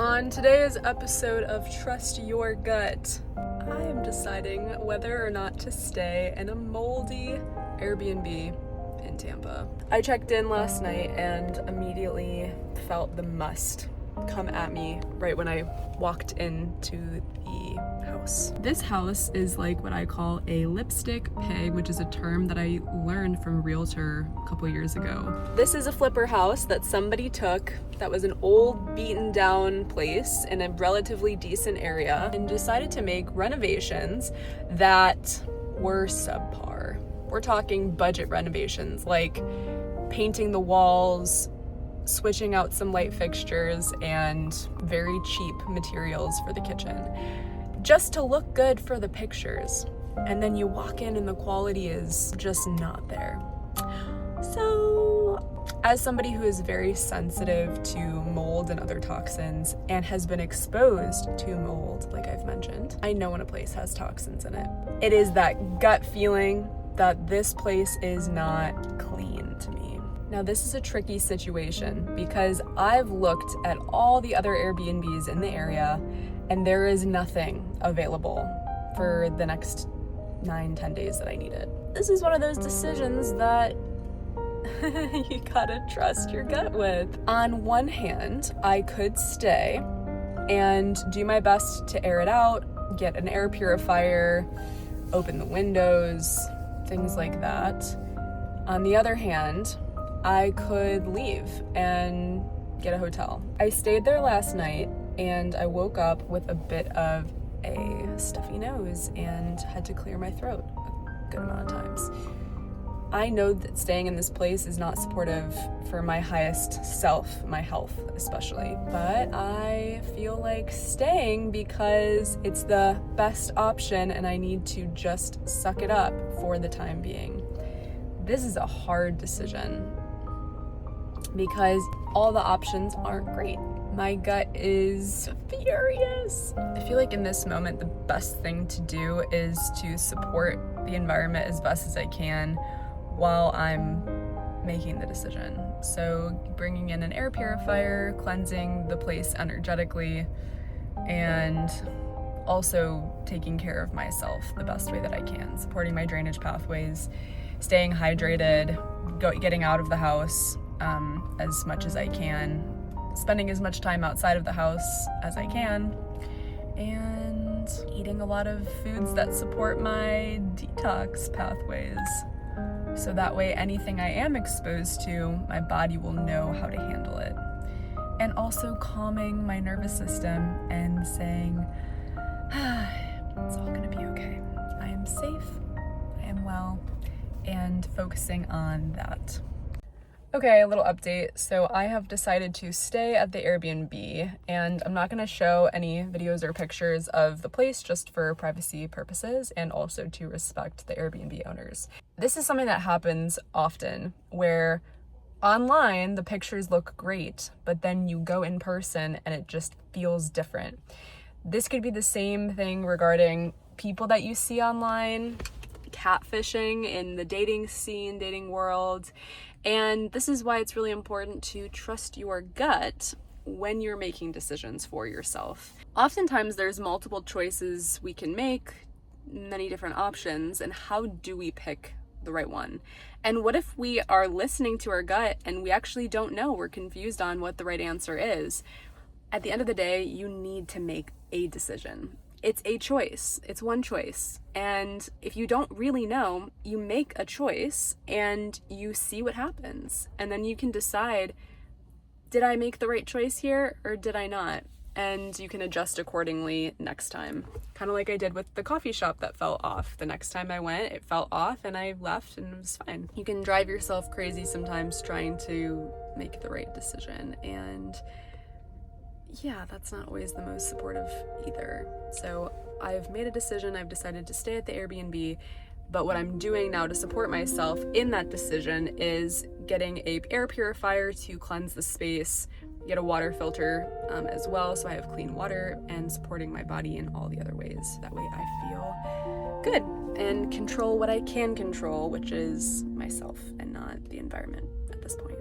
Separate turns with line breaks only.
On today's episode of Trust Your Gut, I am deciding whether or not to stay in a moldy Airbnb in Tampa. I checked in last night and immediately felt the must come at me right when I walked into the house. This house is like what I call a lipstick pig, which is a term that I learned from a realtor a couple years ago. This is a flipper house that somebody took that was an old beaten down place in a relatively decent area and decided to make renovations that were subpar. We're talking budget renovations, like painting the walls, switching out some light fixtures, and very cheap materials for the kitchen, just to look good for the pictures. And then you walk in and the quality is just not there. So, as somebody who is very sensitive to mold and other toxins and has been exposed to mold, like I've mentioned, I know when a place has toxins in it. It is that gut feeling that this place is not clean to me. Now, this is a tricky situation because I've looked at all the other Airbnbs in the area and there is nothing available for the next 9-10 days that I need it. This is one of those decisions that you gotta trust your gut with. On one hand, I could stay and do my best to air it out, get an air purifier, open the windows, things like that. On the other hand, I could leave and get a hotel. I stayed there last night and I woke up with a bit of a stuffy nose and had to clear my throat a good amount of times. I know that staying in this place is not supportive for my highest self, my health especially, but I feel like staying because it's the best option and I need to just suck it up for the time being. This is a hard decision because all the options aren't great. My gut is furious. I feel like in this moment, the best thing to do is to support the environment as best as I can while I'm making the decision. So bringing in an air purifier, cleansing the place energetically, and also taking care of myself the best way that I can, supporting my drainage pathways, staying hydrated, getting out of the house as much as I can, spending as much time outside of the house as I can, and eating a lot of foods that support my detox pathways. So that way anything I am exposed to, my body will know how to handle it. And also calming my nervous system and saying, it's all gonna be okay. I am safe, I am well, and focusing on that. Okay, a little update. So I have decided to stay at the Airbnb, and I'm not gonna show any videos or pictures of the place just for privacy purposes and also to respect the Airbnb owners. This is something that happens often where online the pictures look great, but then you go in person and it just feels different. This could be the same thing regarding people that you see online, catfishing in the dating scene, dating world. And this is why it's really important to trust your gut when you're making decisions for yourself. Oftentimes there's multiple choices we can make, many different options, and how do we pick the right one? And what if we are listening to our gut and we actually don't know, we're confused on what the right answer is? At the end of the day, you need to make a decision. It's a choice. It's one choice. And if you don't really know, you make a choice and you see what happens. And then you can decide, did I make the right choice here or did I not? And you can adjust accordingly next time. Kind of like I did with the coffee shop that fell off. The next time I went, it fell off and I left and it was fine. You can drive yourself crazy sometimes trying to make the right decision, and yeah, that's not always the most supportive either. So I've made a decision. I've decided to stay at the Airbnb, but what I'm doing now to support myself in that decision is getting an air purifier to cleanse the space, get a water filter as well so I have clean water, and supporting my body in all the other ways. That way I feel good and control what I can control, which is myself and not the environment at this point.